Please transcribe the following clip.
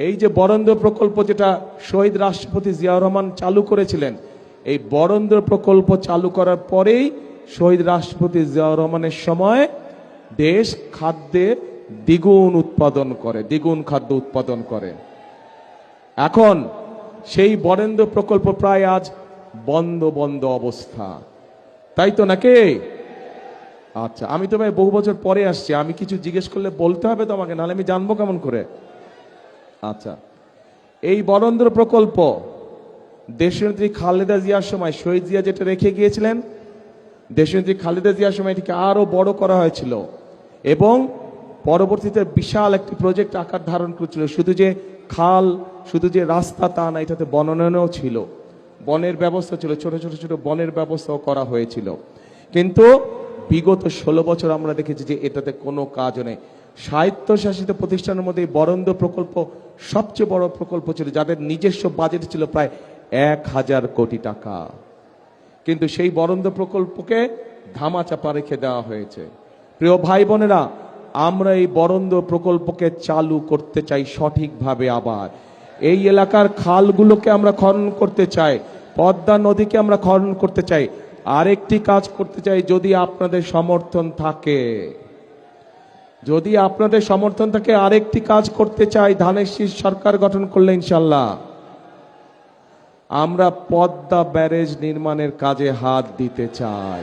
এই যে বরেন্দ্র প্রকল্প যেটা শহীদ রাষ্ট্রপতি জিয়াউর রহমান চালু করেছিলেন, এই বরেন্দ্র প্রকল্প চালু করার পরেই শহীদ রাষ্ট্রপতি জিয়াউর রহমানের সময় দেশ খাদ্যে দ্বিগুণ খাদ্য উৎপাদন করে। এখন সেই বরেন্দ্র প্রকল্প প্রায় আজ বন্ধ অবস্থা, তাই তো নাকি? আচ্ছা, আমি তো ভাই বহু বছর পরে আসছি, আমি কিছু জিজ্ঞেস করলে বলতে হবে তো আমাকে, নাহলে আমি জানবো কেমন করে? আচ্ছা, এই বরেন্দ্র প্রকল্প দেশনেত্রী খালেদা জিয়ার সময় শহীদ জিয়া যেটা রেখে গিয়েছিলেন, দেশনেত্রী খালেদা জিয়ার সময় এটিকে আরো বড় করা হয়েছিল এবং পরবর্তীতে বিশাল একটি প্রজেক্ট আকার ধারণ করেছিল। শুধু যে খাল, শুধু যে রাস্তা তা না, এটাতে বনায়নও ছিল, বনের ব্যবস্থা ছিল, ছোট ছোট বনের ব্যবস্থাও করা হয়েছিল। কিন্তু বিগত 16 বছর আমরা দেখেছি যে এটাতে কোনো কাজ নেই। স্বায়ত্তশাসিত প্রতিষ্ঠানের মধ্যে এই বরেন্দ্র প্রকল্প সবচেয়ে বড় প্রকল্প ছিল, যাদের নিজস্ব বাজেট ছিল প্রায় 1000 কোটি টাকা। কিন্তু সেই বরেন্দ্র প্রকল্পকে ধামাচাপা রেখে দেওয়া হয়েছে। প্রিয় ভাই বোনেরা, আমরা এই বরেন্দ্র প্রকল্পকে চালু করতে চাই সঠিকভাবে। আবার এই এলাকার খালগুলোকে আমরা খনন করতে চাই, পদ্মা নদীকে আমরা খনন করতে চাই। আরেকটি কাজ করতে চাই, যদি আপনাদের সমর্থন থাকে, আরেকটি কাজ করতে চাই, ধানের শীষ সরকার গঠন করলে ইনশাল্লাহ আমরা পদ্মা ব্যারেজ নির্মাণের কাজে হাত দিতে চাই।